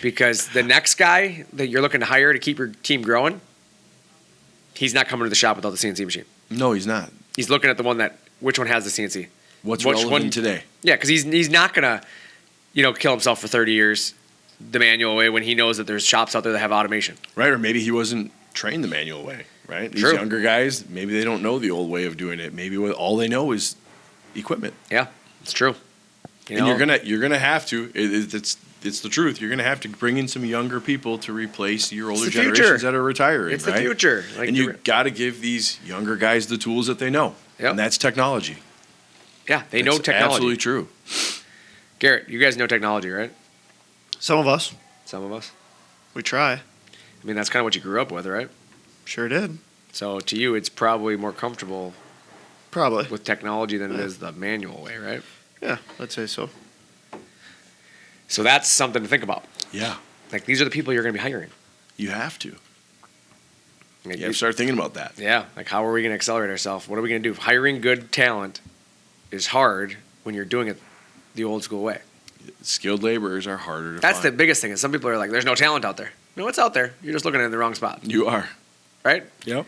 Because the next guy that you're looking to hire to keep your team growing, he's not coming to the shop without the CNC machine. No, he's not. He's looking at which one has the CNC. What's Which relevant one- today? Yeah, because he's not going to, kill himself for 30 years the manual way when he knows that there's shops out there that have automation. Right? Or maybe he wasn't trained the manual way, right? These True. younger guys, maybe they don't know the old way of doing it. Maybe all they know is equipment. Yeah, it's true. And you're gonna have to. It's the truth. You're gonna have to bring in some younger people to replace your older the future. generations that are retiring. It's right? the future. Like, And you got to give these younger guys the tools that they know. Yep. And that's technology. yeah, they know That's technology. Absolutely true. Garrett, you guys know technology, right? Some of us, Some of us. we try. I mean, that's kind of what you grew up with, right? Sure did. So to you, it's probably more comfortable Probably. with technology than it is the manual way, right? Yeah, I'd say so. So that's something to think about. Yeah. Like, these are the people you're going to be hiring. You have to. Like, You have to start thinking about that. yeah, like, how are we going to accelerate ourselves? What are we going to do? Hiring good talent is hard when you're doing it the old school way. Skilled laborers are harder to That's the find. biggest thing. Is some people are like, there's no talent out there. No, it's out there. You're just looking at it in the wrong spot, You are. right? Yep.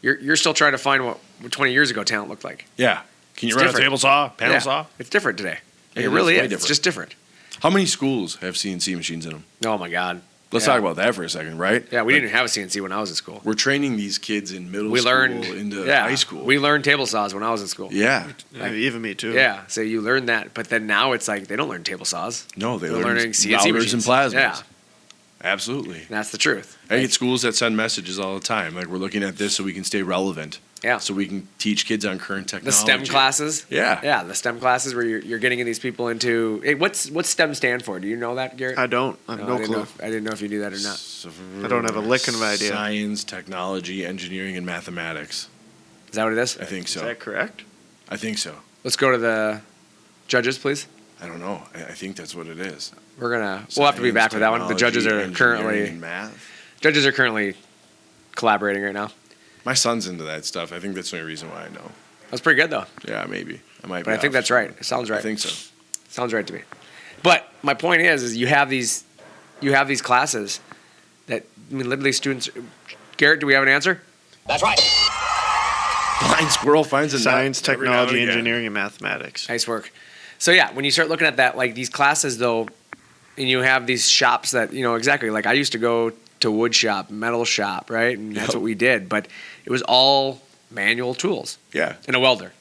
You're still trying to find what 20 years ago talent looked like. Yeah. Can you It's run different. a table saw, panel Yeah. saw? It's different today. It It is really way is. It's different. just different. How many schools have CNC machines in them? Oh my God. Let's Yeah. talk about that for a second, right? Yeah, we Like, didn't even have a CNC when I was in school. We're training these kids in middle We school learned into yeah, high school. We learned table saws when I was in school. yeah. Even me too. Yeah, so you learn that, but then now it's like they don't learn table saws. No, they They're learn learning CNC routers machines. and plasmas. Yeah, Absolutely. that's the truth. I get schools that send messages all the time. Like, we're looking at this so we can stay relevant. Yeah. So we can teach kids on current The technology. STEM classes. Yeah. Yeah, the STEM classes where you're getting these people into. Hey, what's STEM stand for? Do you know that, Garrett? I don't. I have I no didn't know clue. if- I didn't know if you knew that or not. I don't have a lick of an idea. Science, technology, engineering, and mathematics. Is that what it is? I think Is so. that correct? I think so. Let's go to the judges, please. I don't know. I think that's what it is. We'll have to be back with that one. The judges are Engineering, and math. currently collaborating right now. My son's into that stuff. I think that's the only reason why I know. That's pretty good though. Yeah, maybe. I might. But be I think off. that's right. It sounds right. I think so. Sounds right to me. But my point is you have these classes that literally students. Garrett, do we have an answer? That's right. Blind squirrel finds a nut Science, every now and technology, again. engineering, and mathematics. Nice work. So yeah, when you start looking at that, like these classes though, and you have these shops that exactly like I used to go to wood shop, metal shop, right, and that's Yep. what we did. But it was all manual tools Yeah. and a welder,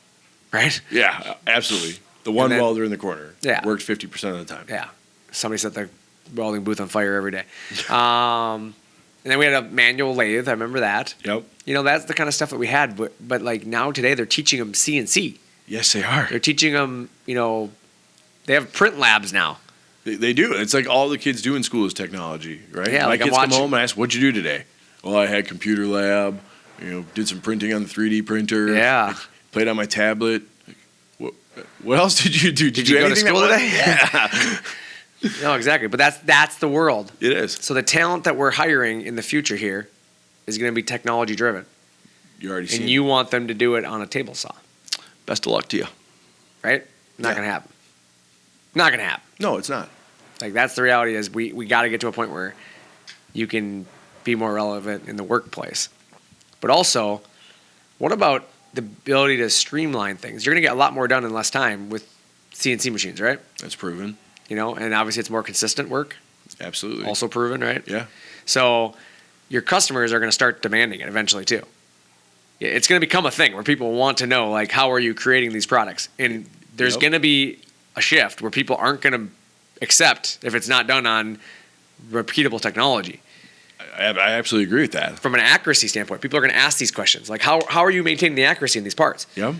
right? Yeah, absolutely. The one then- welder in the corner. Yeah. Worked 50% of the time. Yeah, somebody set the welding booth on fire every day. And then we had a manual lathe. I remember that. Yep. That's the kind of stuff that we had. But like now today, they're teaching them CNC. Yes, they are. They're teaching them. They have print labs now. They do. It's like all the kids do in school is technology, right? Yeah, My like I'm kids come watching- home and ask, "What'd you do today?" Well, I had computer lab. Did some printing on the 3D printer. Yeah. Played on my tablet. What else did you do? Did you go to anything that school was- today? Yeah. No, exactly. But that's the world. It is. So the talent that we're hiring in the future here is going to be technology driven, You already and seen. you want them to do it on a table saw, Best of luck to you. right? Not Yeah. going to happen. Not going to happen. No, it's not. Like that's the reality. Is we got to get to a point where you can be more relevant in the workplace. But also, what about the ability to streamline things? You're going to get a lot more done in less time with CNC machines, right? That's proven. And obviously it's more consistent work, Absolutely. also proven, right? Yeah. So your customers are going to start demanding it eventually too. It's going to become a thing where people want to know, like, how are you creating these products? And there's Yep. going to be a shift where people aren't going to accept if it's not done on repeatable technology. I absolutely agree with that. From an accuracy standpoint, people are going to ask these questions, like, how are you maintaining the accuracy in these parts? Yep.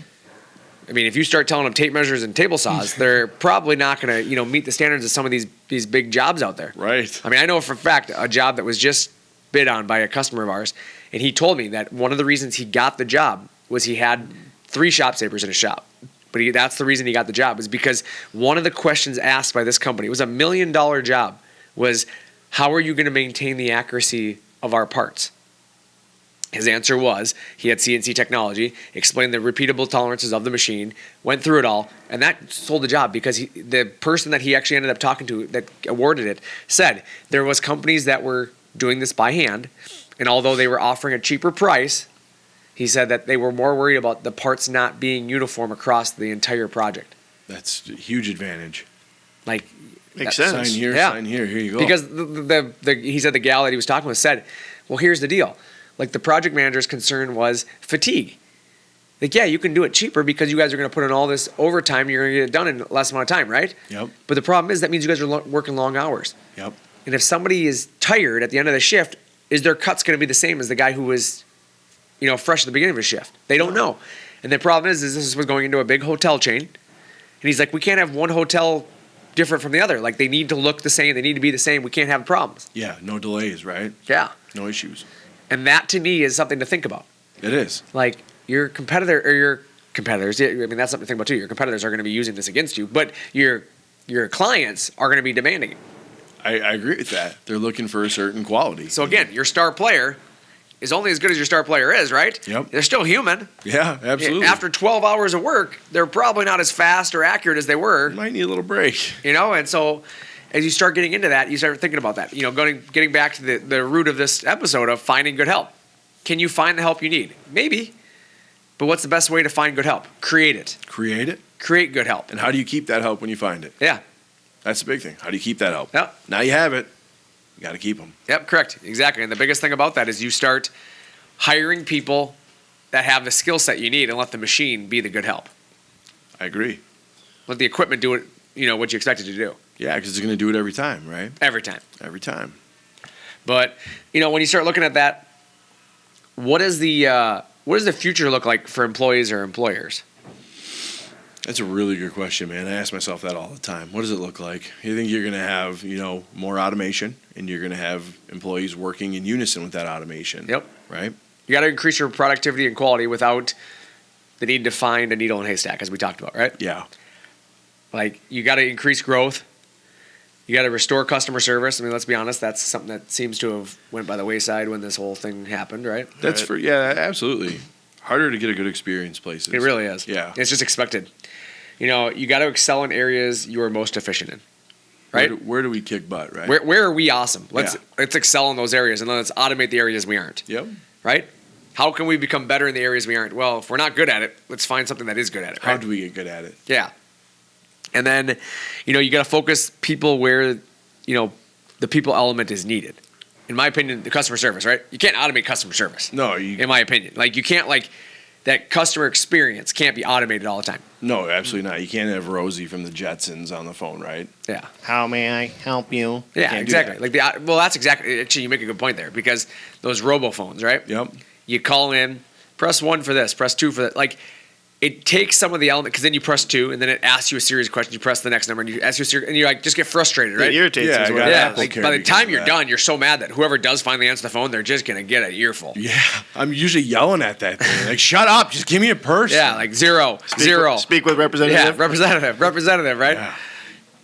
I mean, if you start telling them tape measures and table saws, they're probably not going to, meet the standards of some of these big jobs out there. Right. I mean, I know for a fact a job that was just bid on by a customer of ours, and he told me that one of the reasons he got the job was he had 3 ShopSabres in his shop. But that's the reason he got the job, is because one of the questions asked by this company, it was a $1 million job, was how are you going to maintain the accuracy of our parts? His answer was he had CNC technology, explained the repeatable tolerances of the machine, went through it all, and that sold the job because the person that he actually ended up talking to that awarded it said there was companies that were doing this by hand, and although they were offering a cheaper price, he said that they were more worried about the parts not being uniform across the entire project. That's a huge advantage. Like, Makes that- sense. Sign here, Yeah. sign here. Here you go. because he said the gal that he was talking with said, well, here's the deal. Like, the project manager's concern was fatigue. Like, yeah, you can do it cheaper because you guys are going to put in all this overtime. You're going to get it done in less amount of time, right? Yep. But the problem is that means you guys are working long hours. Yep. And if somebody is tired at the end of the shift, is their cuts going to be the same as the guy who was, fresh at the beginning of his shift? They don't know. And the problem is this was going into a big hotel chain. And he's like, we can't have one hotel different from the other. Like, they need to look the same. They need to be the same. We can't have problems. Yeah. No delays, right? Yeah. No issues. And that, to me, is something to think about. It is. Like, your competitor or your competitors, I mean, that's something to think about too. Your competitors are going to be using this against you, but your clients are going to be demanding it. I agree with that. They're looking for a certain quality. So again, your star player is only as good as your star player is, right? Yep. They're still human. Yeah, absolutely. After 12 hours of work, they're probably not as fast or accurate as they were, You might need a little break. And so as you start getting into that, you start thinking about that. Getting back to the root of this episode of finding good help. Can you find the help you need? Maybe. But what's the best way to find good help? Create it. Create it. Create good help. And how do you keep that help when you find it? Yeah. That's the big thing. How do you keep that help? Yep. Now you have it. You got to keep them. Yep, correct. Exactly. And the biggest thing about that is you start hiring people that have the skill set you need and let the machine be the good help. I agree. Let the equipment do it, what you expect it to do. Yeah, because it's going to do it every time, right? Every time. Every time. But, when you start looking at that, what does the future look like for employees or employers? That's a really good question, man. I ask myself that all the time. What does it look like? You think you're going to have, more automation, and you're going to have employees working in unison with that automation. Yep. Right? You got to increase your productivity and quality without the need to find a needle in a haystack, as we talked about, right? Yeah. Like, you got to increase growth. You got to restore customer service. I mean, let's be honest, that's something that seems to have went by the wayside when this whole thing happened, right? Yeah, absolutely. Harder to get a good experience places. It really is. Yeah. It's just expected. You got to excel in areas you are most efficient in, right? Where do we kick butt, right? Where are we awesome? Let's excel in those areas, and then let's automate the areas we aren't. Yep. Right? How can we become better in the areas we aren't? Well, if we're not good at it, let's find something that is good at it. Right? How do we get good at it? Yeah. And then, you got to focus people where, the people element is needed. In my opinion, the customer service, right? You can't automate customer service. No, in my opinion. Like, you can't, that customer experience can't be automated all the time. No, absolutely not. You can't have Rosie from the Jetsons on the phone, right? Yeah. How may I help you? Yeah, exactly. That's exactly, actually, you make a good point there, because those robophones, right? Yep. You call in, press 1 for this, press 2 for that. Like, it takes some of the element, because then you press 2, and then it asks you a series of questions. You press the next number, and you ask you a series, and you just get frustrated, right? It irritates Yeah, me. is I what got it it. Yeah, is. Apple by the care time because you're of that. done, you're so mad that whoever does finally answer the phone, they're just gonna get an earful. Yeah. I'm usually yelling at that thing. Like, shut up. Just give me a person. Yeah, like zero. Speak with representative. Yeah, representative, right? Yeah.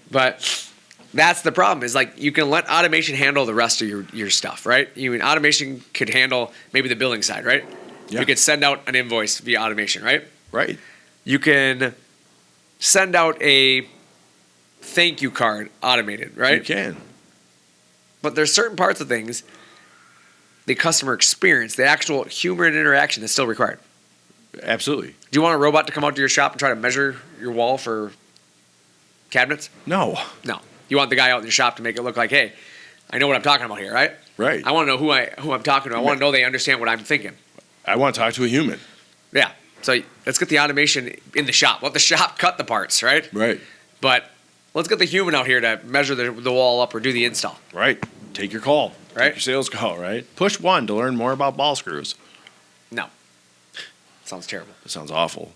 But that's the problem. Is you can let automation handle the rest of your stuff, right? Automation could handle maybe the billing side, right? Yeah. You could send out an invoice via automation, right? Right. You can send out a thank you card automated, right? You can. But there's certain parts of things, the customer experience, the actual human interaction is still required. Absolutely. Do you want a robot to come out to your shop and try to measure your wall for cabinets? No. No. You want the guy out in your shop to make it look like, hey, I know what I'm talking about here, right? Right. I want to know who I'm talking to. I want to know they understand what I'm thinking. I want to talk to a human. Yeah. So let's get the automation in the shop. Let the shop cut the parts, right? Right. But let's get the human out here to measure the wall up or do the install. Right. Take your call. Right. Take your sales call, right? Push 1 to learn more about ball screws. No. Sounds terrible. That sounds awful.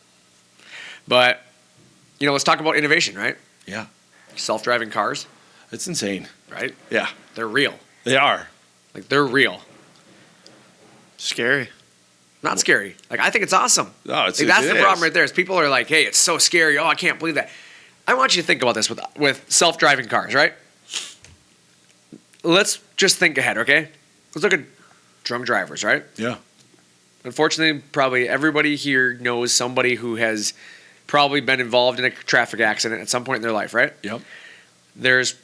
But, let's talk about innovation, right? Yeah. Self-driving cars, It's insane. right? Yeah. They're real. They are. They're real. Scary. Not scary. I think it's awesome. No, that's the problem right there. Is people are like, hey, it's so scary. Oh, I can't believe that. I want you to think about this with self-driving cars, right? Let's just think ahead, okay? Let's look at drunk drivers, right? Yeah. Unfortunately, probably everybody here knows somebody who has probably been involved in a traffic accident at some point in their life, right? Yep. There's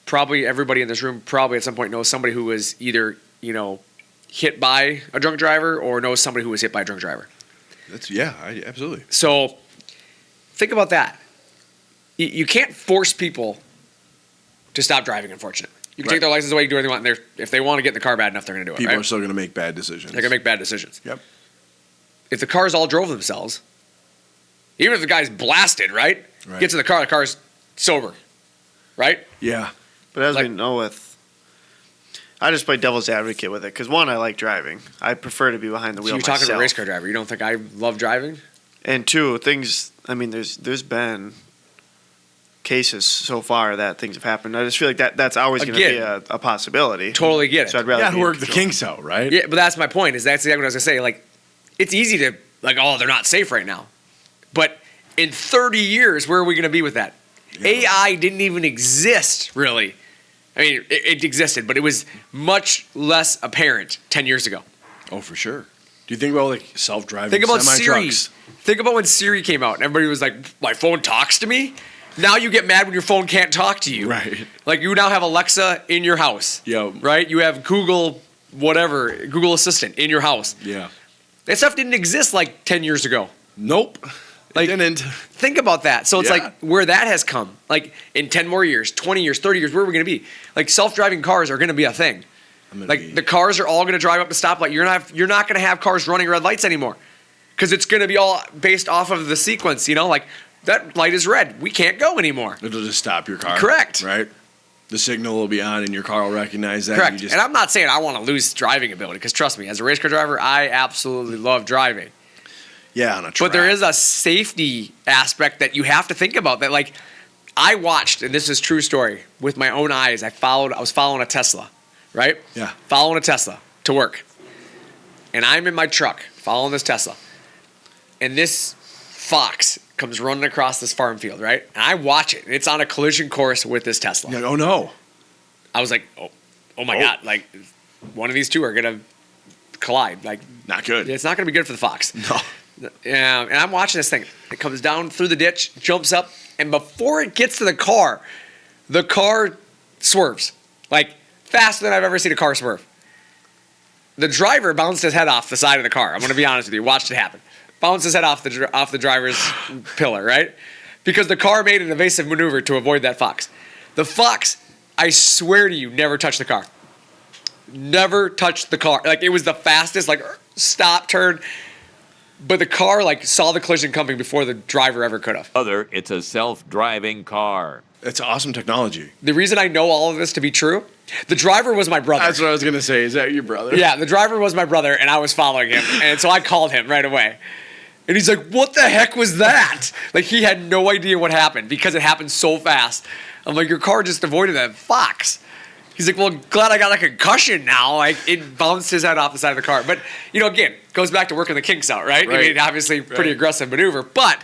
probably everybody in this room probably at some point knows somebody who was either, hit by a drunk driver or knows somebody who was hit by a drunk driver. Absolutely. So think about that. You can't force people to stop driving, unfortunately. You can take their license away, you can do anything they want, and if they want to get in the car bad enough, they're going to do it, People right? are still going to make bad decisions. They're going to make bad decisions. Yep. If the cars all drove themselves, even if the guy's blasted, right? Right. Gets in the car's sober, right? Yeah. But as we know I just play devil's advocate with it because, one, I like driving. I prefer to be behind the So wheel you're talking myself. to a race car driver. You don't think I love driving? And two, there's been cases so far that things have happened. I just feel like that's always going to be a possibility. Totally get it. So I'd rather You got to be in work the control. kinks out, right? Yeah, but that's my point. That's exactly what I was going to say. It's easy to, they're not safe right now. But in 30 years, where are we going to be with that? Yeah. AI didn't even exist, really. I mean, it existed, but it was much less apparent 10 years ago. Oh, for sure. Do you think about self-driving Think about Siri. semi-trucks? Think about when Siri came out and everybody was like, my phone talks to me? Now you get mad when your phone can't talk to you. Right. You now have Alexa in your house. Yeah. Right? You have Google Assistant in your house. Yeah. That stuff didn't exist like 10 years ago. Nope. Like, It didn't. Think about that. So it's Yeah. like where that has come. Like in 10 more years, 20 years, 30 years, where are we going to be? Like self-driving cars are going to be a thing. Like the cars are all going to drive up the stoplight. You're not going to have cars running red lights anymore because it's going to be all based off of the sequence. Like that light is red. We can't go anymore. It'll just stop your car. Correct. Right. The signal will be on, and your car will recognize that. Correct. And I'm not saying I want to lose driving ability because trust me, as a race car driver, I absolutely love driving. Yeah, on a track. But there is a safety aspect that you have to think about. That like I watched, and this is a true story, with my own eyes. I was following a Tesla, right? Yeah. Following a Tesla to work. And I'm in my truck following this Tesla. And this fox comes running across this farm field, right? And I watch it. And it's on a collision course with this Tesla. You're like, oh no. I was like, oh my God. Like one of these two are going to collide. Like Not good. it's not going to be good for the fox. No. Yeah, and I'm watching this thing. It comes down through the ditch, jumps up, and before it gets to the car swerves. Like, faster than I've ever seen a car swerve. The driver bounced his head off the side of the car. I'm going to be honest with you. Watched it happen. Bounced his head off the driver's pillar, right? Because the car made an evasive maneuver to avoid that fox. The fox, I swear to you, never touched the car. Never touched the car. Like, it was the fastest, like, stop, turn. But the car, like, saw the collision coming before the driver ever could have. It's a self-driving car. It's awesome technology. The reason I know all of this to be true, the driver was my brother. That's what I was going to say. Is that your brother? Yeah, the driver was my brother, and I was following him. And so I called him right away. And he's like, what the heck was that? Like, he had no idea what happened because it happened so fast. I'm like, your car just avoided that fox. He's like, well, glad I got a concussion now. Like, it bounced his head off the side of the car. But, again, goes back to working the kinks out, right? I mean, obviously, pretty aggressive maneuver. But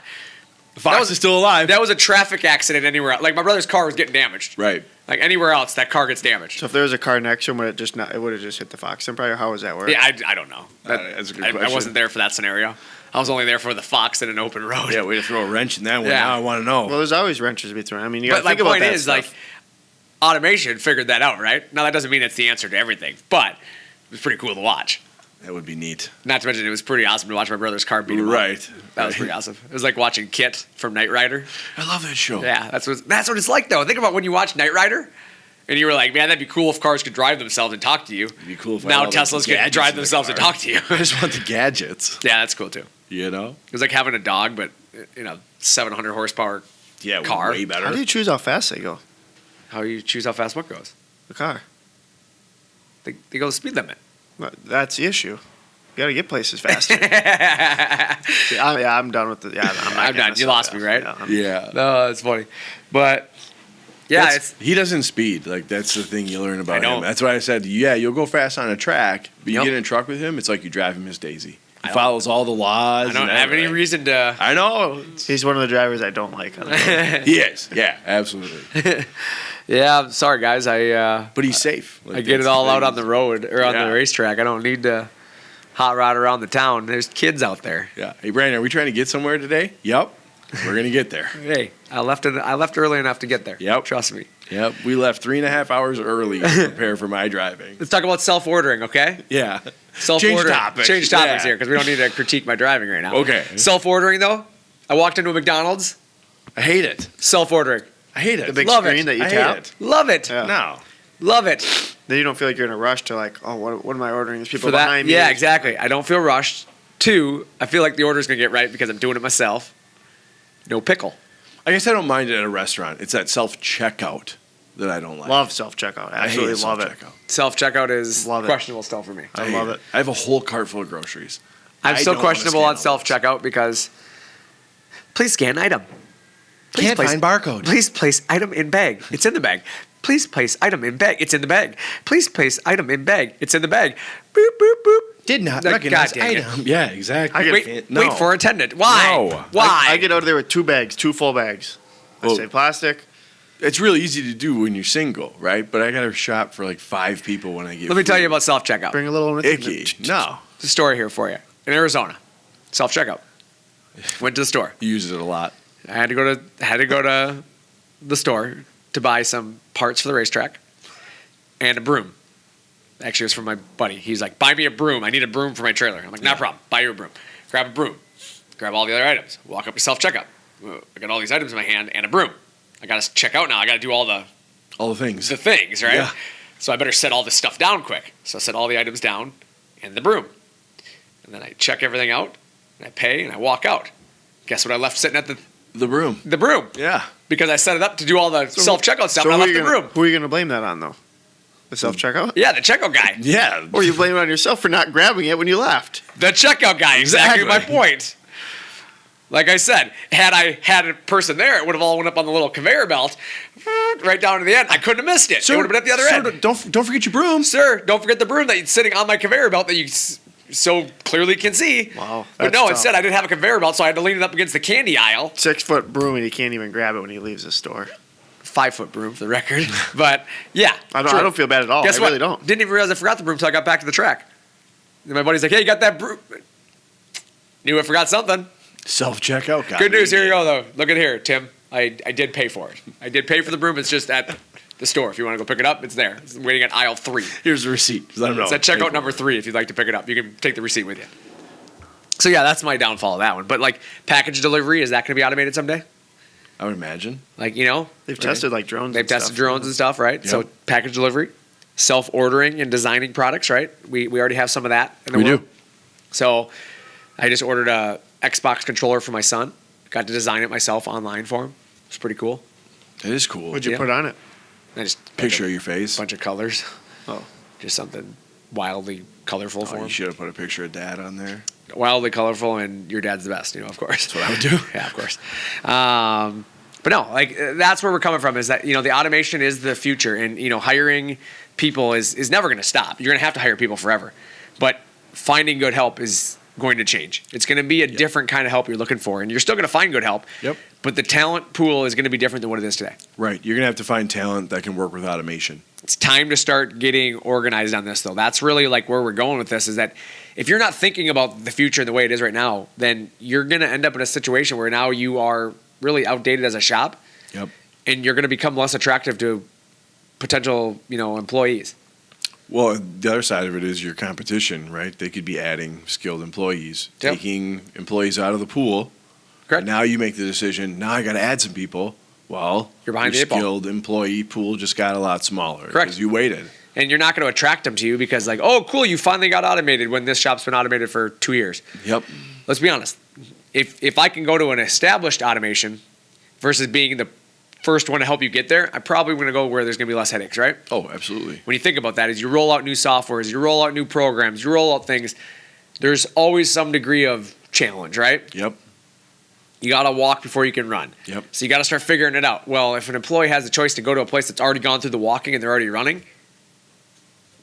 the fox is still alive. That was a traffic accident anywhere else. Like, my brother's car was getting damaged. Right. Like, anywhere else, that car gets damaged. So if there was a car next to him, it would have just hit the fox. And probably how was that work? Yeah, I don't know. That's a good I question. wasn't there for that scenario. I was only there for the fox in an open road. Yeah, way to throw a wrench in that one. Yeah. Now I want to know. Well, there's always wrenches to be thrown. I mean, you got to But my think about point that is, stuff. like, automation figured that out, right? Now, that doesn't mean it's the answer to everything, but it was pretty cool to watch. That would be neat. Not to mention, it was pretty awesome to watch my brother's car beat him up. Right. That was pretty awesome. It was like watching Kit from Knight Rider. I love that show. Yeah, that's what it's like, though. Think about when you watch Knight Rider, and you were like, man, that'd be cool if cars could drive themselves and talk to you. It'd be cool if I now had all the Teslas can gadgets drive in the themselves and car. talk to you. I just want the gadgets. Yeah, that's cool, too. You know? It was like having a dog, but, 700 horsepower Yeah, car. way better. How do you choose how fast they go? How you choose how fast what goes? The car. They go the speed limit. Well, that's the issue. You got to get places faster. I'm See, I'm done with the. Yeah, I'm not getting done. this You stuff, lost me, right? Yeah. No, it's funny. But, yeah, He doesn't speed. Like, that's the thing you learn about I know. him. That's why I said, yeah, you'll go fast on a track, but you Yep. get in a truck with him, it's like you drive him Miss Daisy. He I follows all the laws. I don't and have any everything. reason to. I know. He's one of the drivers I don't like. On the road. He is. Yeah, absolutely. Yeah, I'm sorry, guys. I But he's safe. Like, I get that's it all the out thing. on the road or on Yeah. the racetrack. I don't need to hot rod around the town. There's kids out there. Yeah. Hey, Brandon, are we trying to get somewhere today? Yep. We're going to get there. Hey, I left early enough to get there. Yep. Trust me. Yep. We left 3.5 hours early to prepare for my driving. Let's talk about self-ordering, okay? Yeah. Self-ordering. topics. Change topics Yeah. here because we don't need to critique my driving right now. Okay. Self-ordering though, I walked into a McDonald's. I hate it. Self-ordering. I hate it. The big Love it. screen that you I hate tap. it. Love it. Yeah. No. Love it. Then you don't feel like you're in a rush to like, oh, what am I ordering? There's people For that, behind me. yeah, exactly. I don't feel rushed. 2, I feel like the order's gonna get right because I'm doing it myself. No pickle. I guess I don't mind it at a restaurant. It's that self-checkout that I don't like. Love self checkout. I hate Absolutely love it. self-checkout. Self-checkout is Love it. questionable still for me. I hate love it. I have a whole cart full of groceries. I'm I still don't wanna questionable scan on all those. self-checkout because please scan item. Please Can't place- find barcode. Please place item in bag. It's in the bag. Please place item in bag. It's in the bag. Please place item in bag. It's in the bag. Boop, boop, boop. Did not Like, recognize God dang it. item. Yeah, exactly. I get- Wait for attendant. Why? No. Why? I get out of there with 2 bags, 2 full bags. I Well- say plastic. It's really easy to do when you're single, right? But I got to shop for like 5 people when I get Let me tell food. you about self-checkout. Bring a little Icky. No. There's a story here for you. In Arizona, self-checkout. Went to the store. You use it a lot. I had to go to the store to buy some parts for the racetrack and a broom. Actually, it was from my buddy. He's like, buy me a broom. I need a broom for my trailer. I'm like, no problem. Buy you a broom. Grab a broom. Grab all the other items. Walk up to self-checkout. I got all these items in my hand and a broom. I got to check out now. I got to do all the things. right? Yeah. So I better set all this stuff down quick. So I set all the items down and the broom. And then I check everything out, and I pay, and I walk out. Guess what I left sitting at The broom. the broom? Yeah. Because I set it up to do all the self-checkout stuff, and I left the broom. Who are you going to blame that on, though? The self-checkout? Yeah, the checkout guy. Yeah. Or you blame it on yourself for not grabbing it when you left? The checkout guy, exactly my point. Like I said, had I had a person there, it would have all went up on the little conveyor belt, right down to the end. I couldn't have missed it. It would have been at the other end. Don't forget your broom. Sir, don't forget the broom that's sitting on my conveyor belt that you so clearly can see. Wow, But that's no, tough. instead I didn't have a conveyor belt, so I had to lean it up against the candy aisle. 6-foot broom and he can't even grab it when he leaves the store. 5-foot broom, for the record. But yeah, I true. don't feel bad at all. Guess I what? really don't. Didn't even realize I forgot the broom until I got back to the track. And my buddy's like, hey, you got that broom? Knew I forgot something. Self-checkout guy. Good news, here you go, though. Look at here, Tim. I did pay for it. I did pay for the broom. It's just at the store. If you want to go pick it up, it's there. It's waiting at aisle 3. Here's the receipt. Let them know. It's at checkout number 3 if you'd like to pick it up. You can take the receipt with you. So, yeah, that's my downfall of that one. But, like, package delivery, is that going to be automated someday? I would imagine. Like, you know? They've tested like drones. They've and tested stuff. drones and stuff, right? Yep. So, package delivery, self-ordering and designing products, right? We already have some of that in the We world. do. So, I just ordered a Xbox controller for my son. Got to design it myself online for him. It's pretty cool. It is cool. What'd you Yeah. put on it? I just Picture a of your face. bunch of colors. Oh. Just something wildly colorful for Oh, him. you should have put a picture of Dad on there. Wildly colorful, and your dad's the best, of course. That's what I would do. Yeah, of course. But no, like that's where we're coming from. Is that the automation is the future, and hiring people is never going to stop. You're going to have to hire people forever, but finding good help is going to change. It's going to be a different kind of help you're looking for, and you're still going to find good help. Yep. But the talent pool is going to be different than what it is today. Right. You're going to have to find talent that can work with automation. It's time to start getting organized on this, though. That's really like where we're going with this. Is that if you're not thinking about the future the way it is right now, then you're going to end up in a situation where now you are really outdated as a shop. Yep. And you're going to become less attractive to potential, employees. Well, the other side of it is your competition, right? They could be adding skilled employees, Yep. taking employees out of the pool. Correct. Now you make the decision, now I got to add some people. Well, You're behind your the eight ball. skilled employee pool just got a lot smaller. Correct. Because you waited. And you're not going to attract them to you because, like, oh, cool, you finally got automated when this shop's been automated for 2 years. Yep. Let's be honest. If I can go to an established automation versus being the first one to help you get there, I'm probably going to go where there's going to be less headaches, right? Oh, absolutely. When you think about that, as you roll out new softwares, you roll out new programs, you roll out things, there's always some degree of challenge, right? Yep. You got to walk before you can run. Yep. So you got to start figuring it out. Well, if an employee has the choice to go to a place that's already gone through the walking and they're already running,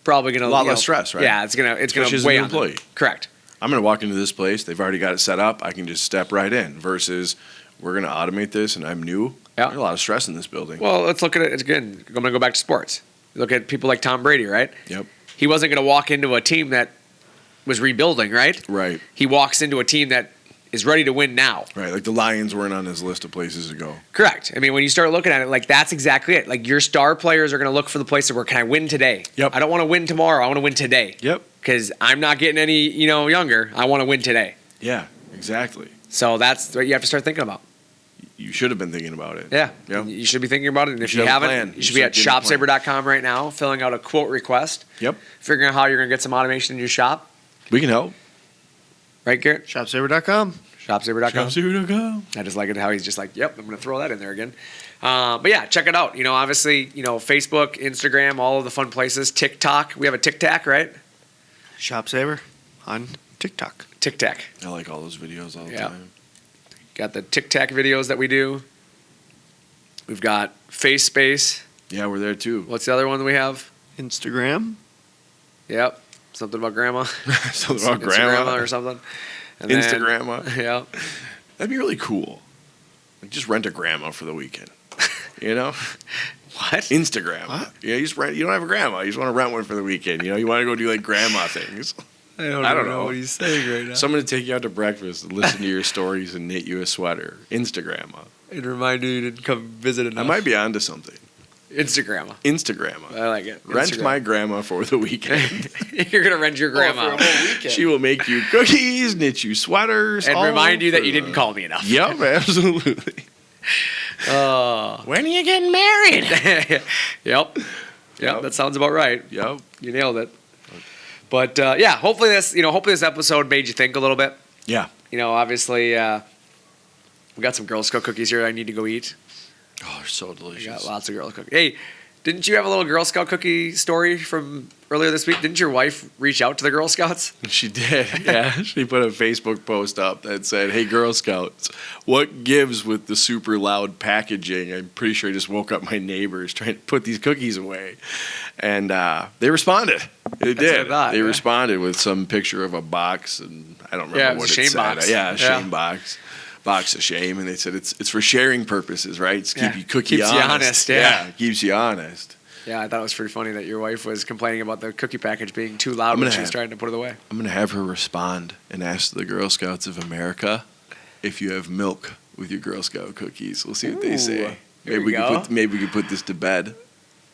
probably going to A lot less stress, right? Yeah, it's going Especially to as a weigh new on them. employee. Correct. I'm going to walk into this place. They've already got it set up. I can just step right in versus we're going to automate this and I'm new. Yeah. There's a lot of stress in this building. Well, let's look at it again. I'm going to go back to sports. Look at people like Tom Brady, right? Yep. He wasn't going to walk into a team that was rebuilding, right? Right. He walks into a team that is ready to win now. Right. Like the Lions weren't on his list of places to go. Correct. I mean, when you start looking at it, like that's exactly it. Like your star players are going to look for the places where can I win today? Yep. I don't want to win tomorrow. I want to win today. Yep. Because I'm not getting any, younger. I want to win today. Yeah, exactly. So that's what you have to start thinking about. You should have been thinking about it. Yeah. Yep. You should be thinking about it. And if should you have a haven't, plan. you should be at should start getting a plan. ShopSabre.com right now, filling out a quote request, Yep. figuring out how you're going to get some automation in your shop. We can help. Right, Garrett? ShopSabre.com. ShopSabre.com. ShopSabre.com. I just like it how he's just like, yep, I'm going to throw that in there again. But yeah, check it out. Obviously, Facebook, Instagram, all of the fun places. TikTok. We have a TikTok, right? ShopSabre on TikTok. TikTok. I like all those videos all the Yeah. time. Got the TikTok videos that we do. We've got Face Space. Yeah, we're there too. What's the other one that we have? Instagram. Yep. Something about grandma. Something about Instagramma grandma or something. And then- Instagramma. Yeah. That'd be really cool. Like just rent a grandma for the weekend. You know? What? Instagram. What? Yeah, you just rent. You don't have a grandma. You just want to rent one for the weekend. You want to go do like grandma things. I don't know what he's saying right now. Someone to take you out to breakfast, and listen to your stories, and knit you a sweater. Instagramma. It remind you didn't come visit enough. I might be onto something. Instagram. Instagram. I like it. Rent Instagram. my grandma for the weekend. You're gonna rent your grandma for a whole weekend. She will make you cookies, knit you sweaters, and all remind you that for you didn't call me enough. Yep, absolutely. When are you getting married? Yep. Yep. That sounds about right. Yep. You nailed it. But yeah, hopefully this episode made you think a little bit. Yeah. Obviously, we got some Girl Scout cookies here I need to go eat. Oh, they're so We delicious. got lots of Girl Scout cookies. Hey, didn't you have a little Girl Scout cookie story from earlier this week? Didn't your wife reach out to the Girl Scouts? She did. Yeah. She put a Facebook post up that said, "Hey, Girl Scouts, what gives with the super loud packaging? I'm pretty sure I just woke up my neighbors trying to put these cookies away." And they responded. They That's what I did. thought, They yeah. responded with some picture of a box, and I don't remember Yeah, it was what a it shame said. box. Yeah, a Yeah. shame box. Box of shame. And they said it's for sharing purposes, right? It's Yeah. keep you cookie Keeps you honest. honest, yeah. Keeps you honest. Yeah, I thought it was pretty funny that your wife was complaining about the cookie package being too loud when gonna she was have- trying to put it away. I'm going to have her respond and ask the Girl Scouts of America if you have milk with your Girl Scout cookies. We'll see what they Ooh, say. there Maybe we go. maybe we could put this to bed.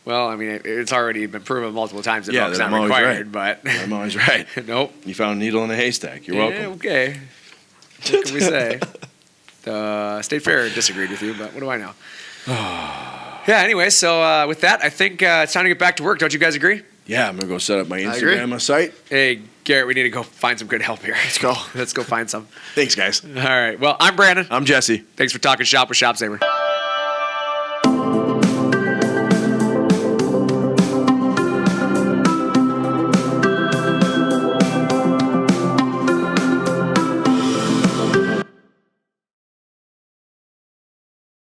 Well, I mean, it's already been proven multiple times that Yeah, milk's that not I'm always required, but I'm always right. nope. You found a needle in a haystack. You're Yeah, welcome. okay. What can we say? The State Fair disagreed with you, but what do I know? Yeah, anyway, so with that, I think it's time to get back to work. Don't you guys agree? Yeah, I'm going to go set up my agree. Instagram site. Hey, Garrett, we need to go find some good help here. Let's go. Let's go find some. Thanks, guys. All right. Well, I'm Brandon. I'm Jesse. Thanks for talking shop with ShopSabre.